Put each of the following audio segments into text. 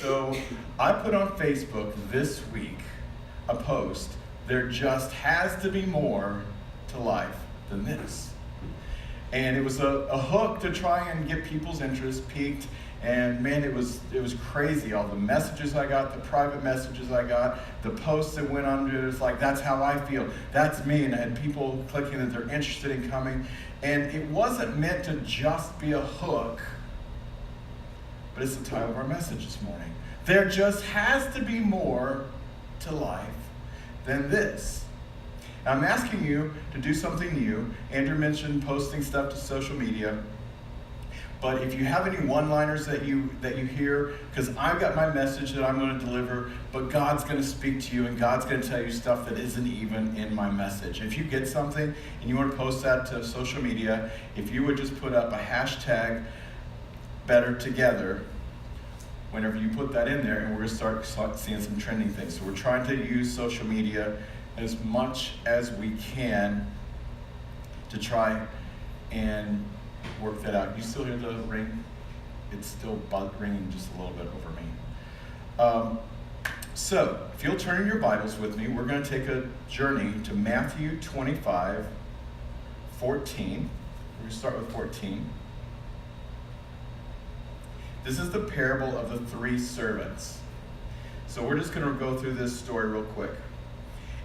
So I put on Facebook this week a post, there just has to be more to life than this. And it was a hook to try and get people's interest piqued. And man, it was crazy. All the messages I got, the private messages I got, the posts that went under, it's like, that's how I feel. That's me. And I had people clicking that they're interested in coming. And it wasn't meant to just be a hook, but it's the title of our message this morning. There just has to be more to life than this. Now, I'm asking you to do something new. Andrew mentioned posting stuff to social media. But if you have any one-liners that you hear, because I've got my message that I'm going to deliver, but God's going to speak to you and God's going to tell you stuff that isn't even in my message. If you get something and you want to post that to social media, if you would just put up a hashtag better together whenever you put that in there, and we're going to start seeing some trending things. So we're trying to use social media as much as we can to try and work that out. You still hear the ring? It's still ringing just a little bit over me. So, if you'll turn in your Bibles with me, we're going to take a journey to Matthew 25, 14. We're going to start with 14. This is the parable of the three servants. So we're just going to go through this story real quick.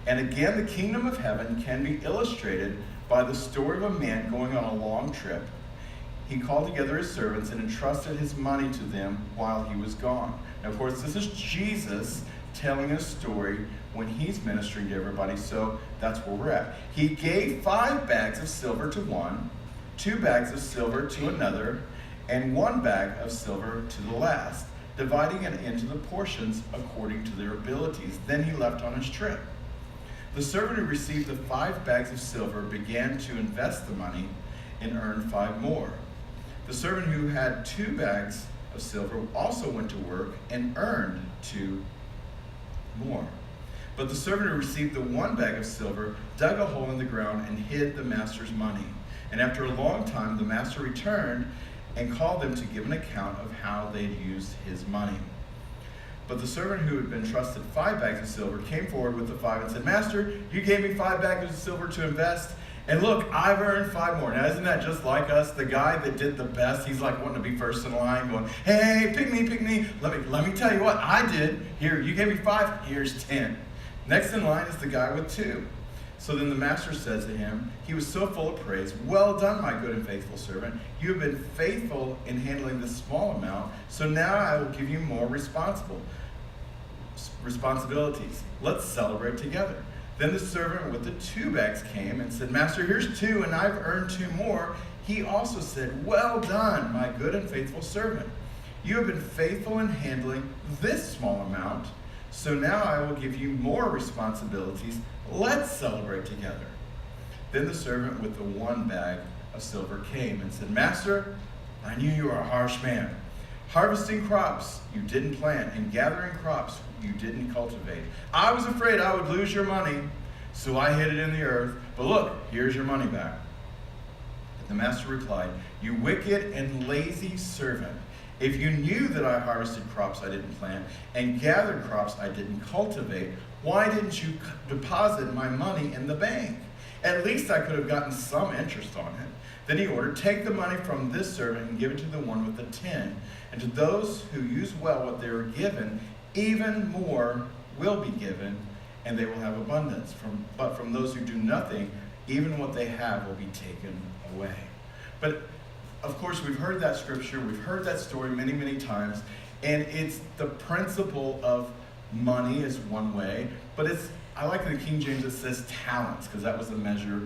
And again, the kingdom of heaven can be illustrated by the story of a man going on a long trip. He called together his servants and entrusted his money to them while he was gone. Now, of course, this is Jesus telling a story when he's ministering to everybody, so that's where we're at. He gave 5 bags of silver to one, 2 bags of silver to another, and 1 bag of silver to the last, dividing it into the portions according to their abilities. Then he left on his trip. The servant who received the 5 bags of silver began to invest the money and earned 5 more. The servant who had 2 bags of silver also went to work and earned 2 more. But the servant who received the 1 bag of silver dug a hole in the ground and hid the master's money. And after a long time, the master returned and called them to give an account of how they'd used his money. But the servant who had been trusted 5 bags of silver came forward with the 5 and said, Master, you gave me 5 bags of silver to invest, and look, I've earned 5 more. Now, isn't that just like us? The guy that did the best, he's like wanting to be first in line, going, hey, pick me, pick me. Let me tell you what I did. Here, you gave me 5, here's 10. Next in line is the guy with 2. So then the master says to him, he was so full of praise, well done, my good and faithful servant. You have been faithful in handling this small amount, so now I will give you more responsibilities. Let's celebrate together. Then the servant with the 2 bags came and said, Master, here's 2, and I've earned 2 more. He also said, well done, my good and faithful servant. You have been faithful in handling this small amount, so now I will give you more responsibilities. Let's celebrate together. Then the servant with the 1 bag of silver came and said, Master, I knew you were a harsh man, harvesting crops you didn't plant and gathering crops you didn't cultivate. I was afraid I would lose your money, so I hid it in the earth. But look, here's your money back. But the master replied, you wicked and lazy servant. If you knew that I harvested crops I didn't plant and gathered crops I didn't cultivate, why didn't you deposit my money in the bank? At least I could have gotten some interest on it. Then he ordered, take the money from this servant and give it to the one with the 10. And to those who use well what they were given, even more will be given, and they will have abundance. But from those who do nothing, even what they have will be taken away. But of course, we've heard that scripture, we've heard that story many, many times, and it's the principle of money is one way, but I like in the King James it says talents, because that was the measure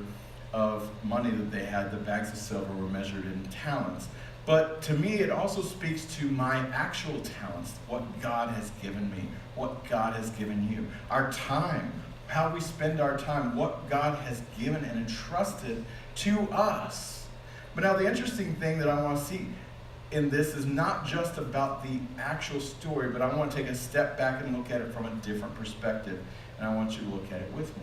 of money that they had. The bags of silver were measured in talents. But to me, it also speaks to my actual talents, what God has given me, what God has given you. Our time, how we spend our time, what God has given and entrusted to us. But now the interesting thing that I want to see in this is not just about the actual story, but I want to take a step back and look at it from a different perspective. And I want you to look at it with me.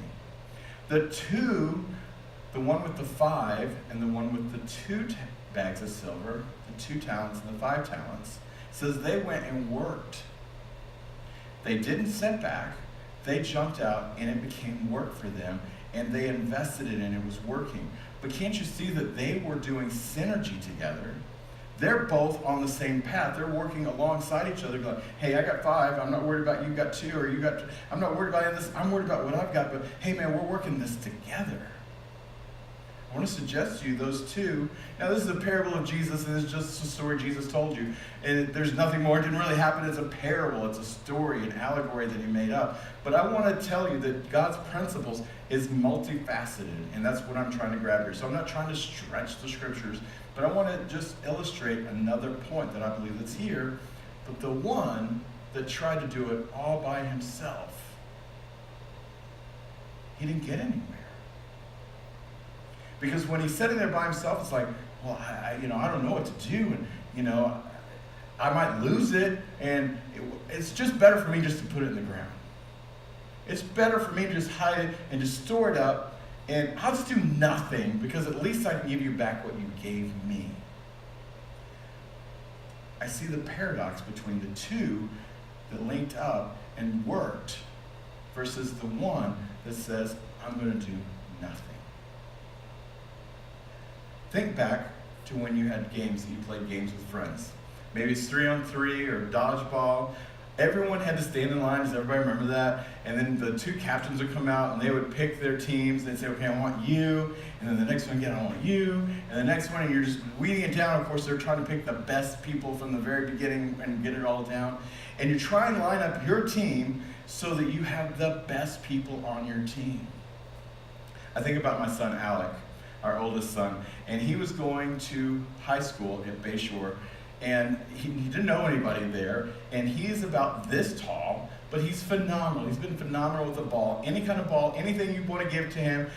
The one with the 5 and the one with the 2 bags of silver, the 2 talents and the 5 talents, says they went and worked They didn't sit back. They jumped out, and it became work for them, and they invested it, and it was working. But can't you see that they were doing synergy together? They're both on the same path. They're working alongside each other, going, hey, I got 5. I'm not worried about you got 2, or you got. I'm not worried about this. I'm worried about what I've got. But hey, man, we're working this together. I want to suggest to you those two. Now, this is a parable of Jesus, and it's just a story Jesus told you. And there's nothing more. It didn't really happen. It's a parable. It's a story, an allegory that he made up. But I want to tell you that God's principles is multifaceted, and that's what I'm trying to grab here. So I'm not trying to stretch the scriptures, but I want to just illustrate another point that I believe that's here. But the one that tried to do it all by himself, he didn't get anywhere. Because when he's sitting there by himself, it's like, well, I don't know what to do, and I might lose it, and it's just better for me just to put it in the ground. It's better for me to just hide it and just store it up, and I'll just do nothing, because at least I can give you back what you gave me. I see the paradox between the two that linked up and worked versus the one that says, I'm going to do nothing. Think back to when you had games, that you played games with friends. Maybe it's 3-on-3 or dodgeball. Everyone had to stand in line. Does everybody remember that? And then the 2 captains would come out, and they would pick their teams. They'd say, okay, I want you. And then the next one again, I want you. And the next one, and you're just weeding it down. Of course, they're trying to pick the best people from the very beginning and get it all down. And you try and line up your team so that you have the best people on your team. I think about my son, Alec, our oldest son, and he was going to high school at Bayshore, and he didn't know anybody there, and he's about this tall, but he's phenomenal. He's been phenomenal with the ball. Any kind of ball, anything you want to give to him.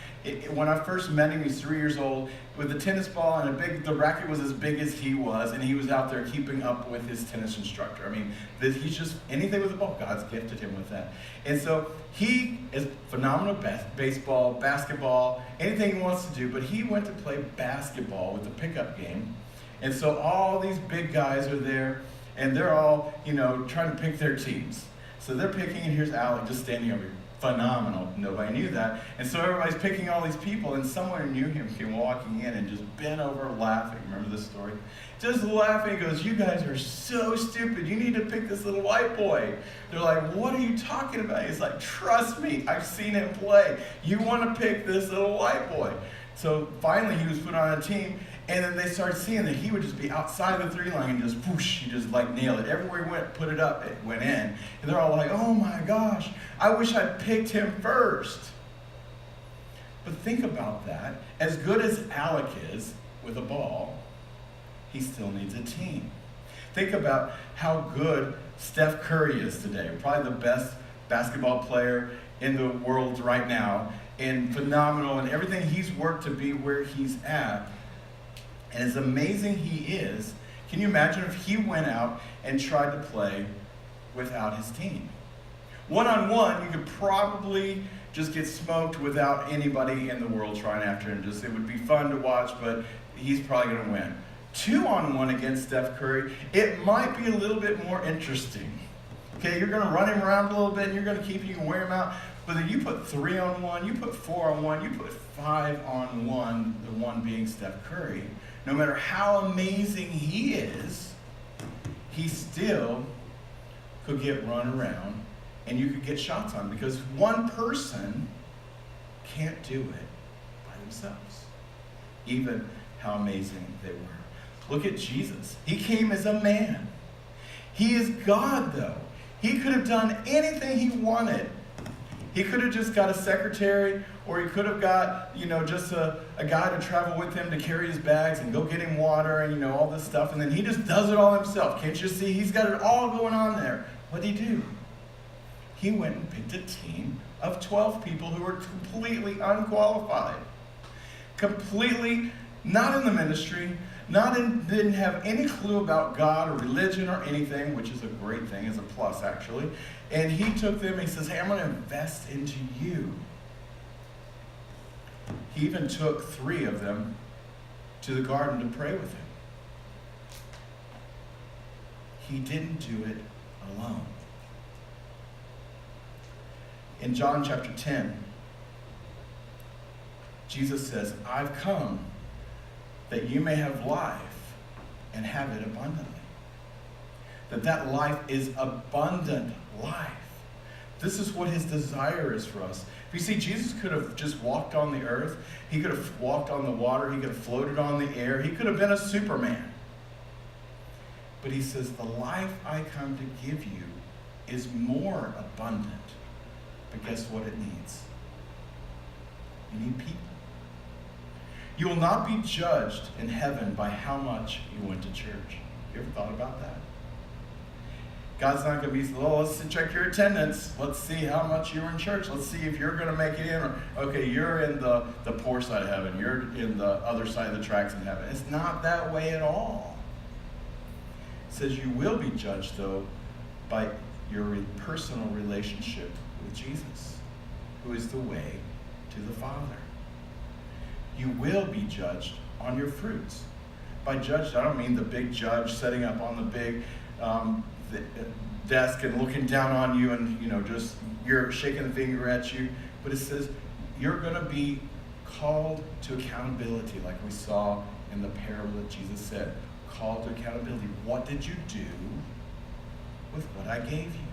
When I first met him, he's 3 years old, with a tennis ball, and the racket was as big as he was, and he was out there keeping up with his tennis instructor. I mean, he's just, anything with the ball, God's gifted him with that. And so he is phenomenal at baseball, basketball, anything he wants to do, but he went to play basketball with the pickup game. And so all these big guys are there, and they're all, trying to pick their teams. So they're picking, and here's Alec just standing over here. Phenomenal. Nobody knew that. And so everybody's picking all these people, and someone who knew him came walking in and just bent over laughing. Remember this story? Just laughing. He goes, you guys are so stupid. You need to pick this little white boy. They're like, what are you talking about? He's like, trust me. I've seen him play. You want to pick this little white boy. So finally he was put on a team, and then they started seeing that he would just be outside the 3 line and just whoosh, he just like nailed it. Everywhere he went, put it up, it went in. And they're all like, oh my gosh, I wish I'd picked him first. But think about that. As good as Alec is with a ball, he still needs a team. Think about how good Steph Curry is today. Probably the best basketball player in the world right now, and phenomenal, and everything he's worked to be where he's at. And as amazing he is, can you imagine if he went out and tried to play without his team? One-on-one, you could probably just get smoked without anybody in the world trying after him. It would be fun to watch, but he's probably going to win. 2-on-1 against Steph Curry, it might be a little bit more interesting. Okay, you're going to run him around a little bit, and you're going to keep him, you can wear him out. But then you put 3-on-1, you put 4-on-1, you put 5-on-1, the one being Steph Curry. No matter how amazing he is, he still could get run around, and you could get shots on, because one person can't do it by themselves, even how amazing they were. Look at Jesus. He came as a man. He is God, though. He could have done anything he wanted. He could have just got a secretary, or he could have got, just a guy to travel with him to carry his bags and go get him water and, all this stuff. And then he just does it all himself. Can't you see? He's got it all going on there. What did he do? He went and picked a team of 12 people who were completely unqualified. Completely not in the ministry, didn't have any clue about God or religion or anything, which is a great thing, is a plus actually. And he took them and he says, hey, I'm going to invest into you. He even took 3 of them to the garden to pray with him. He didn't do it alone. In John chapter 10, Jesus says, I've come that you may have life and have it abundantly. That life is abundant life. This is what his desire is for us. You see, Jesus could have just walked on the earth. He could have walked on the water. He could have floated on the air. He could have been a Superman. But he says, the life I come to give you is more abundant. But guess what it needs? You need people. You will not be judged in heaven by how much you went to church. You ever thought about that? God's not going to be, oh, let's check your attendance. Let's see how much you were in church. Let's see if you're going to make it in. Or, okay, you're in the poor side of heaven. You're in the other side of the tracks in heaven. It's not that way at all. It says you will be judged, though, by your personal relationship with Jesus, who is the way to the Father. You will be judged on your fruits. By judged, I don't mean the big judge setting up on the big the desk and looking down on you and, just you're shaking the finger at you. But it says you're going to be called to accountability, like we saw in the parable that Jesus said. Called to accountability. What did you do with what I gave you?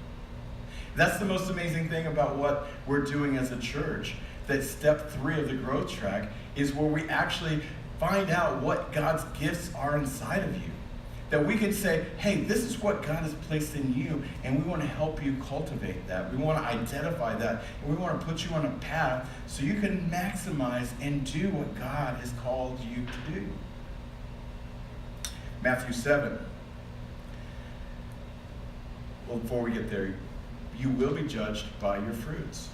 That's the most amazing thing about what we're doing as a church. That step 3 of the growth track is where we actually find out what God's gifts are inside of you. That we can say, hey, this is what God has placed in you, and we want to help you cultivate that. We want to identify that, and we want to put you on a path so you can maximize and do what God has called you to do. Matthew 7. Well, before we get there, you will be judged by your fruits.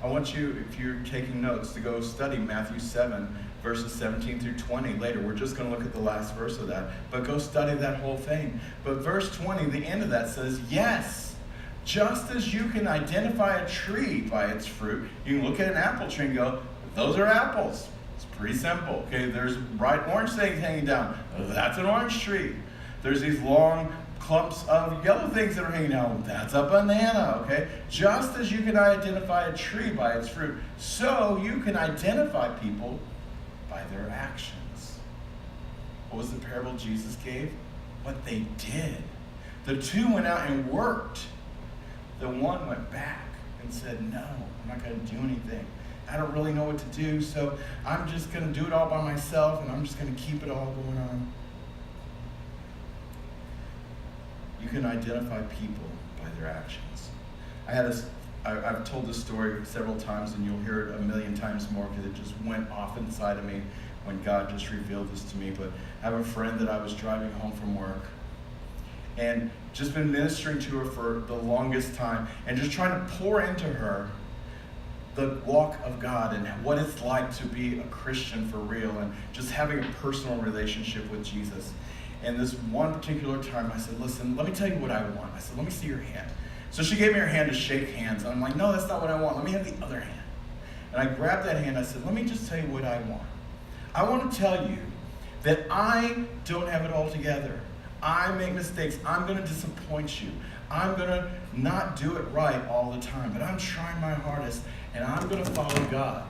I want you, if you're taking notes, to go study Matthew 7, verses 17 through 20 later. We're just going to look at the last verse of that, but go study that whole thing. But verse 20, the end of that says, yes, just as you can identify a tree by its fruit, you can look at an apple tree and go, those are apples. It's pretty simple. Okay, there's bright orange things hanging down. That's an orange tree. There's these long clumps of yellow things that are hanging down. That's a banana, okay? Just as you can identify a tree by its fruit, so you can identify people by their actions. What was the parable Jesus gave? What they did. The 2 went out and worked. The 1 went back and said, no, I'm not going to do anything. I don't really know what to do, so I'm just going to do it all by myself, and I'm just going to keep it all going on. You can identify people by their actions. I've told this story several times, and you'll hear it a million times more because it just went off inside of me when God just revealed this to me. But I have a friend that I was driving home from work and just been ministering to her for the longest time and just trying to pour into her the walk of God and what it's like to be a Christian for real and just having a personal relationship with Jesus. And this one particular time I said, listen, let me tell you what I want. I said, let me see your hand. So she gave me her hand to shake hands. And I'm like, no, that's not what I want. Let me have the other hand. And I grabbed that hand. I said, let me just tell you what I want. I want to tell you that I don't have it all together. I make mistakes. I'm going to disappoint you. I'm going to not do it right all the time. But I'm trying my hardest. And I'm going to follow God.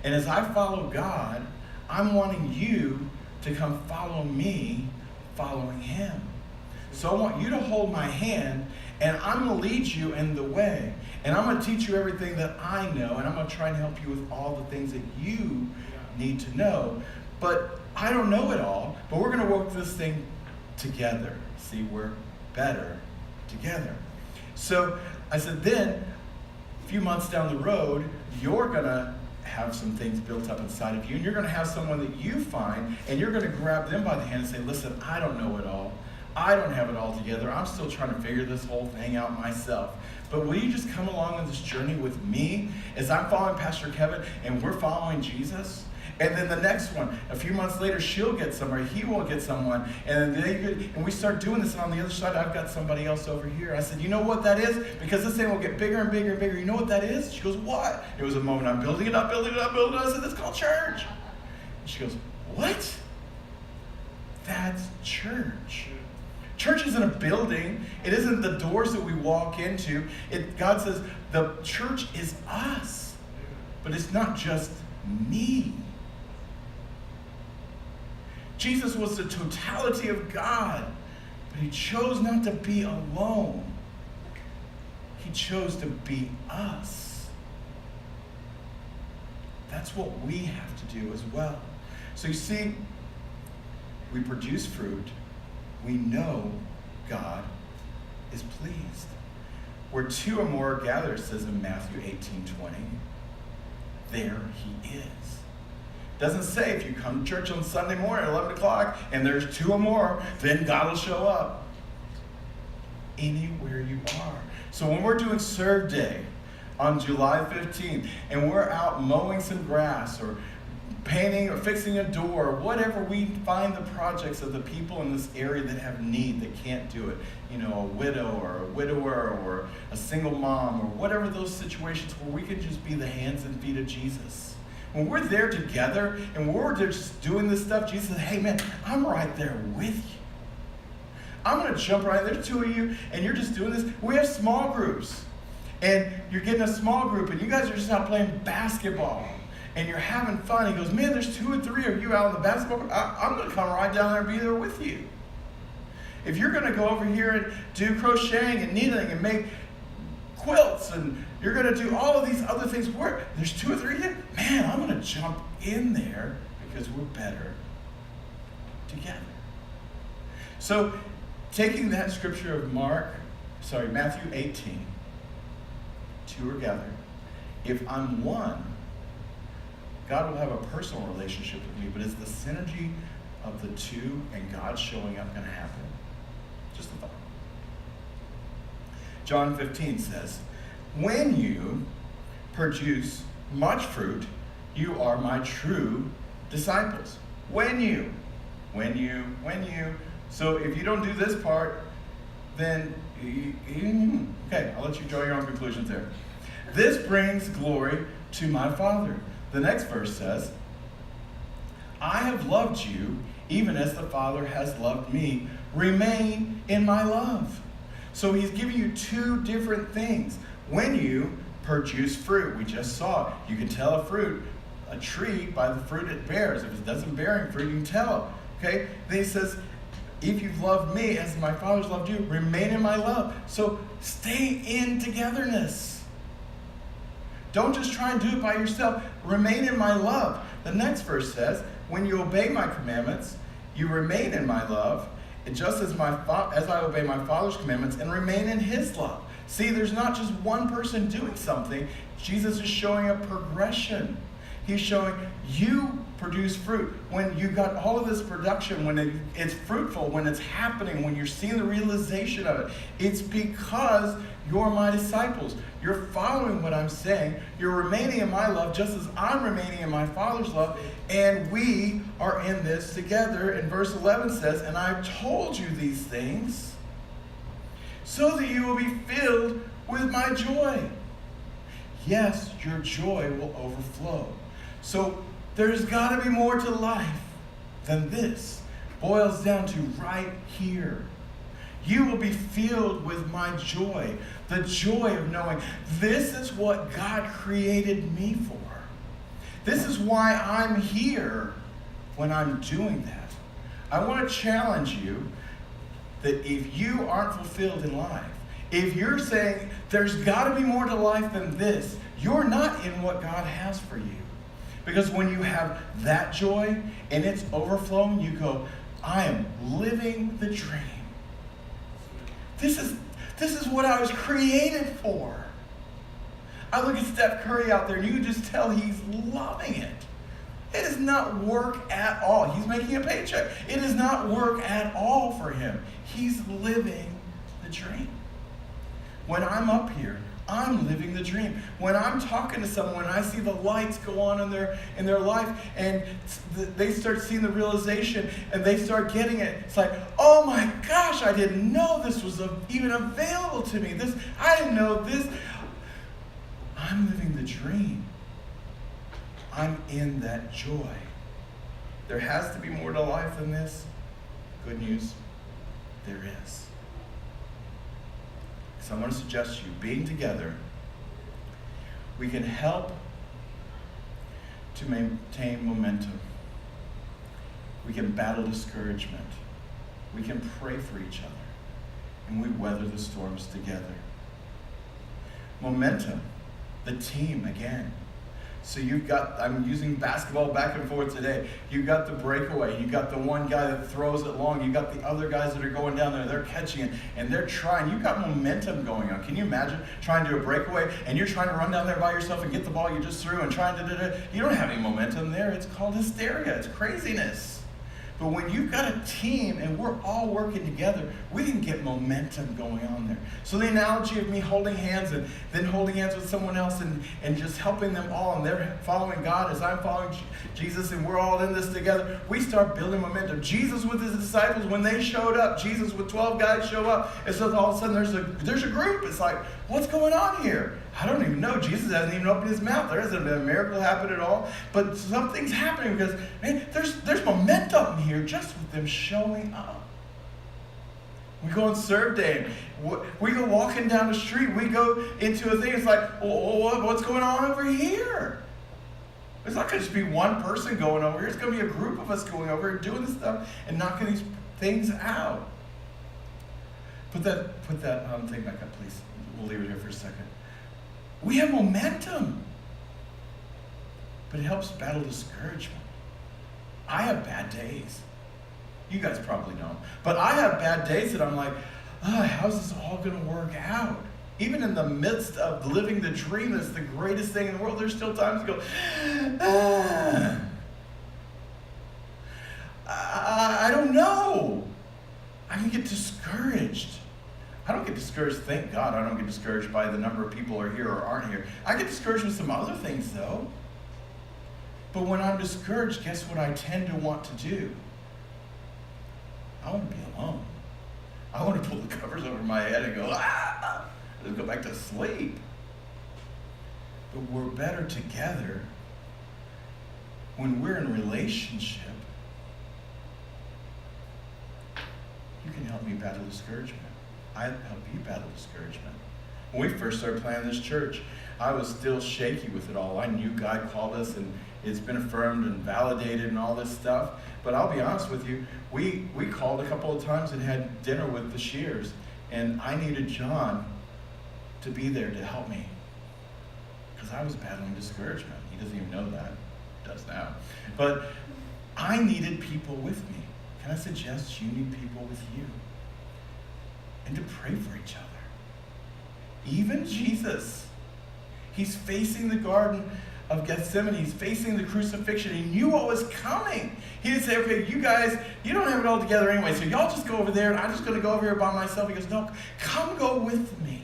And as I follow God, I'm wanting you to come follow me, following him. So I want you to hold my hand, and I'm going to lead you in the way. And I'm going to teach you everything that I know, and I'm going to try and help you with all the things that you need to know. But I don't know it all, but we're going to work this thing together. See, we're better together. So I said, then, a few months down the road, you're going to have some things built up inside of you, and you're going to have someone that you find, and you're going to grab them by the hand and say, listen, I don't know it all. I don't have it all together. I'm still trying to figure this whole thing out myself. But will you just come along on this journey with me as I'm following Pastor Kevin and we're following Jesus? And then the next one, a few months later, she'll get somebody, he will get someone, and we start doing this, and on the other side, I've got somebody else over here. I said, you know what that is? Because this thing will get bigger and bigger and bigger. You know what that is? She goes, what? It was a moment, I'm building it up, building it up, building it up. I said, it's called church. And she goes, what? That's church. Church isn't a building. It isn't the doors that we walk into. God says the church is us. But it's not just me. Jesus was the totality of God, but he chose not to be alone. He chose to be us. That's what we have to do as well. So you see, we produce fruit. We know God is pleased. Where two or more are gathered, it says in Matthew 18:20, there he is. Doesn't say if you come to church on Sunday morning at 11 o'clock and there's two or more, then God will show up. Anywhere you are. So when we're doing Serve Day on July 15th and we're out mowing some grass or painting or fixing a door, or whatever, we find the projects of the people in this area that have need, that can't do it. You know, a widow or a widower or a single mom or whatever those situations where we can just be the hands and feet of Jesus. When we're there together and we're just doing this stuff, Jesus says, hey man, I'm right there with you. I'm going to jump right in. There's two of you and you're just doing this. We have small groups and you're getting a small group and you guys are just out playing basketball and you're having fun. He goes, man, there's 2 or 3 of you out in the basketball group. I'm going to come right down there and be there with you. If you're going to go over here and do crocheting and knitting and make quilts and you're going to do all of these other things, where there's 2 or 3 of you, man, I'm going to jump in there because we're better together. So taking that scripture of Matthew 18, 2 are gathered. If I'm one, God will have a personal relationship with me, but is the synergy of the two and God showing up going to happen? Just a thought. John 15 says, when you produce much fruit, you are my true disciples. When you. So if you don't do this part, then, okay, I'll let you draw your own conclusions there. This brings glory to my Father. The next verse says, I have loved you even as the Father has loved me. Remain in my love. So he's giving you 2 different things. When you produce fruit, we just saw, you can tell a tree by the fruit it bears. If it doesn't bear fruit, you can tell. Okay? Then he says, if you've loved me as my Father's loved you, remain in my love. So stay in togetherness. Don't just try and do it by yourself. Remain in my love. The next verse says, when you obey my commandments, you remain in my love, and just as I obey my Father's commandments and remain in his love. See, there's not just one person doing something. Jesus is showing a progression. He's showing you produce fruit. When you got all of this production, when it's fruitful, when it's happening, when you're seeing the realization of it, it's because you're my disciples. You're following what I'm saying. You're remaining in my love just as I'm remaining in my Father's love. And we are in this together. And verse 11 says, and I've told you these things so that you will be filled with my joy. Yes, your joy will overflow. So there's got to be more to life than this. Boils down to right here. You will be filled with my joy. The joy of knowing this is what God created me for. This is why I'm here when I'm doing that. I want to challenge you that if you aren't fulfilled in life, if you're saying there's got to be more to life than this, you're not in what God has for you. Because when you have that joy and it's overflowing, you go, I am living the dream. This is what I was created for. I look at Steph Curry out there and you can just tell he's loving it. It is not work at all. He's making a paycheck. It is not work at all for him. He's living the dream. When I'm up here, I'm living the dream. When I'm talking to someone, I see the lights go on in their life, and they start seeing the realization, and they start getting it. It's like, oh my gosh, I didn't know this was even available to me. I didn't know this. I'm living the dream. I'm in that joy. There has to be more to life than this. Good news. there is. So I want to suggest to you, being together, we can help to maintain momentum. We can battle discouragement. We can pray for each other. And we weather the storms together. Momentum, the team again. So you've got, I'm using basketball back and forth today. You've got the breakaway. You've got the one guy that throws it long. You've got the other guys that are going down there. They're catching it, and they're trying. You've got momentum going on. Can you imagine trying to do a breakaway, and you're trying to run down there by yourself and get the ball you just threw and trying to You don't have any momentum there. It's called hysteria. It's craziness. But when you've got a team and we're all working together, we can get momentum going on there. So the analogy of me holding hands and then holding hands with someone else and just helping them all, and they're following God as I'm following Jesus, and we're all in this together, we start building momentum. Jesus with his disciples, when they showed up, Jesus with 12 guys show up, it says all of a sudden there's a group. It's like, what's going on here? I don't even know. Jesus hasn't even opened his mouth. There hasn't been a miracle happen at all. But something's happening because, man, there's momentum here just with them showing up. We go on serve day. We go walking down the street. We go into a thing. It's like, what's going on over here? It's not going to just be one person going over here. It's going to be a group of us going over and doing this stuff and knocking these things out. Put that thing back up, please. We'll leave it here for a second. We have momentum, but it helps battle discouragement. I have bad days. You guys probably don't. But I have bad days that I'm like, how's this all going to work out? Even in the midst of living the dream that's the greatest thing in the world, there's still times to go, I don't know. I can get discouraged. I don't get discouraged, thank God, I don't get discouraged by the number of people who are here or aren't here. I get discouraged with some other things, though. But when I'm discouraged, guess what I tend to want to do? I want to be alone. I want to pull the covers over my head and go, just go back to sleep. But we're better together when we're in relationship. You can help me battle discouragement. I help you battle discouragement. When we first started planning this church, I was still shaky with it all. I knew God called us, and it's been affirmed and validated and all this stuff. But I'll be honest with you, we called a couple of times and had dinner with the Shears, and I needed John to be there to help me because I was battling discouragement. He doesn't even know that. He does now. But I needed people with me. Can I suggest you need people with you? And to pray for each other. Even Jesus, he's facing the Garden of Gethsemane. He's facing the crucifixion. He knew what was coming. He didn't say, okay, you guys, you don't have it all together anyway, so y'all just go over there, and I'm just going to go over here by myself. He goes, no, come go with me.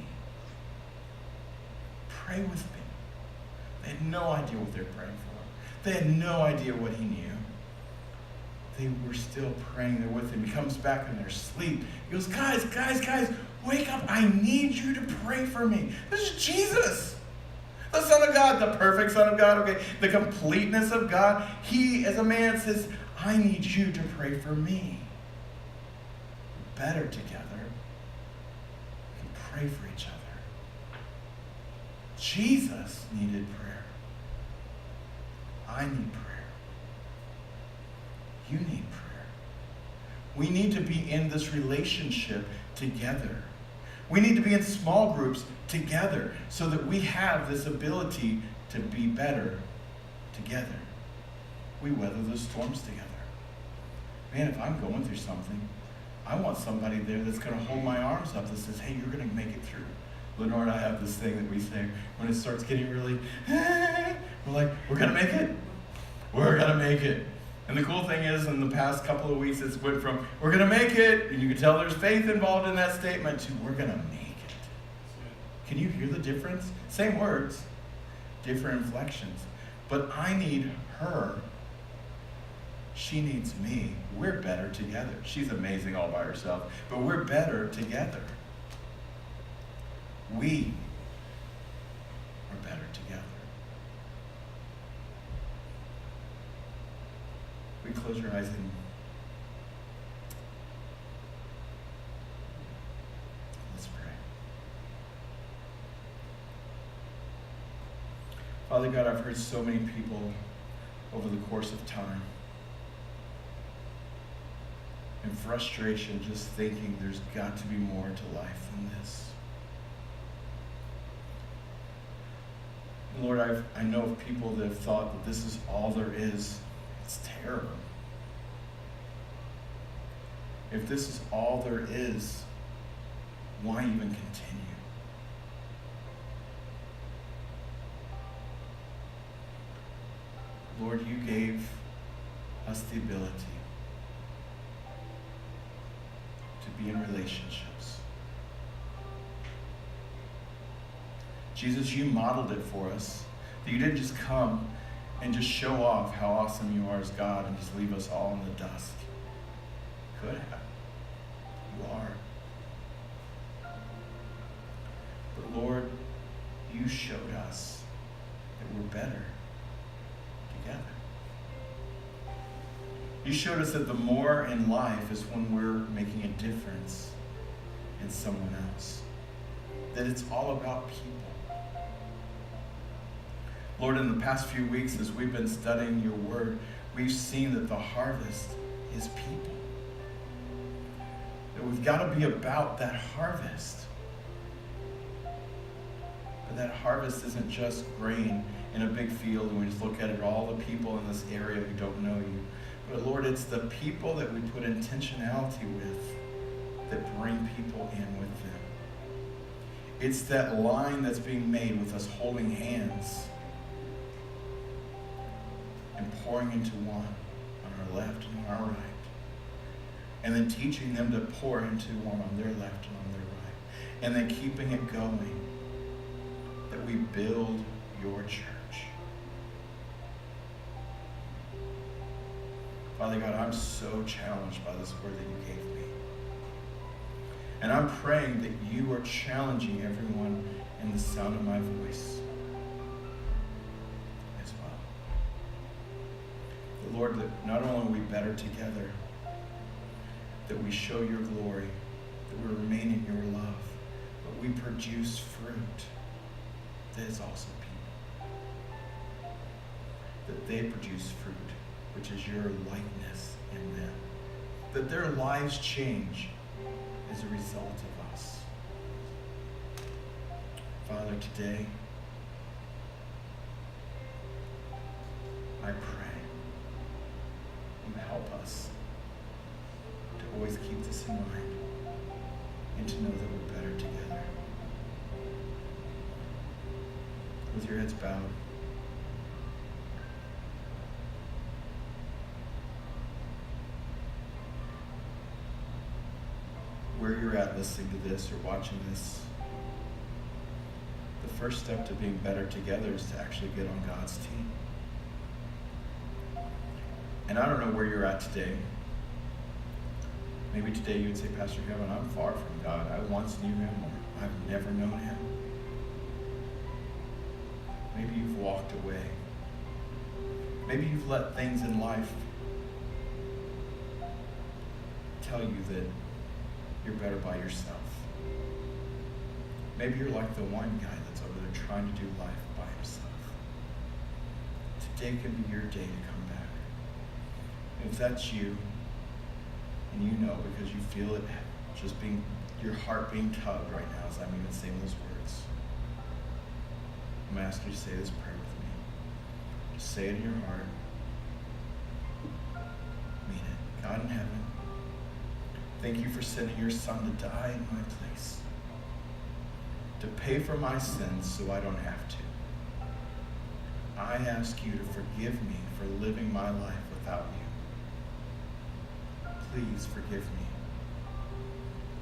Pray with me. They had no idea what they were praying for. They had no idea what he knew. They were still praying there with him. He comes back in their sleep. He goes, guys, wake up. I need you to pray for me. This is Jesus, the Son of God, the perfect Son of God, okay, the completeness of God. He, as a man, says, I need you to pray for me. We're better together. We can pray for each other. Jesus needed prayer. I need prayer. You need prayer. We need to be in this relationship together. We need to be in small groups together so that we have this ability to be better together. We weather the storms together. Man, if I'm going through something, I want somebody there that's going to hold my arms up that says, hey, you're going to make it through. Lenore and I have this thing that we say when it starts getting really, we're like, we're going to make it. We're going to make it. And the cool thing is, in the past couple of weeks, it's went from, we're going to make it, and you can tell there's faith involved in that statement, to we're going to make it. Can you hear the difference? Same words, different inflections. But I need her. She needs me. We're better together. She's amazing all by herself, but we're better together. We are better together. We close your eyes and Father God, I've heard so many people over the course of time in frustration just thinking there's got to be more to life than this. And Lord, I know of people that have thought that this is all there is. It's terrible. If this is all there is, why even continue? Lord, you gave us the ability to be in relationships. Jesus, you modeled it for us. That you didn't just come and just show off how awesome you are as God and just leave us all in the dust. You could have. You are. But Lord, you showed us that we're better together. You showed us that the more in life is when we're making a difference in someone else. That it's all about people. Lord, in the past few weeks as we've been studying your word, we've seen that the harvest is people. That we've got to be about that harvest. But that harvest isn't just grain in a big field and we just look at it, all the people in this area who don't know you. But Lord, it's the people that we put intentionality with that bring people in with them. It's that line that's being made with us holding hands and pouring into one on our left and on our right. And then teaching them to pour into one on their left and on their right. And then keeping it going, that we build your church. Father God, I'm so challenged by this word that you gave me. And I'm praying that you are challenging everyone in the sound of my voice as well. But Lord, that not only are we better together, that we show your glory, that we remain in your love, but we produce fruit that is also people. That they produce fruit, which is your likeness in them. That their lives change as a result of us. Father, today, I pray you help us to always keep this in mind and to know that we're better together. With your heads bowed, where you're at listening to this or watching this, the first step to being better together is to actually get on God's team. And I don't know where you're at today. Maybe today you would say, Pastor Kevin, I'm far from God. I once knew him, or I've never known him. Maybe you've walked away. Maybe you've let things in life tell you that you're better by yourself. Maybe you're like the one guy that's over there trying to do life by himself. Today can be your day to come back. And if that's you, and you know because you feel it just being, your heart being tugged right now as I'm even saying those words, I'm going to ask you to say this prayer with me. Just say it in your heart. Mean it. God in heaven, thank you for sending your son to die in my place, to pay for my sins so I don't have to. I ask you to forgive me for living my life without you. Please forgive me.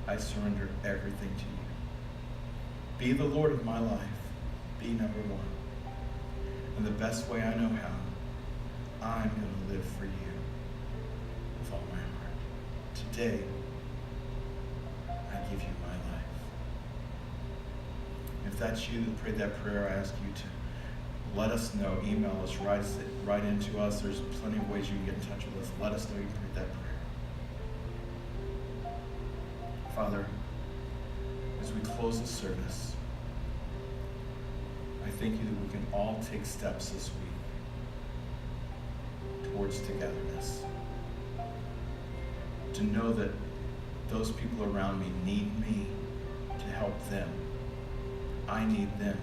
I surrender everything to you. Be the Lord of my life. Be number one. And the best way I know how, I'm going to live for you with all my heart. Today, I give you my life. If that's you that prayed that prayer, I ask you to let us know. Email us, write into us. There's plenty of ways you can get in touch with us. Let us know you prayed that prayer. Father, as we close the service, I thank you that we can all take steps this week towards togetherness. To know that those people around me need me to help them. I need them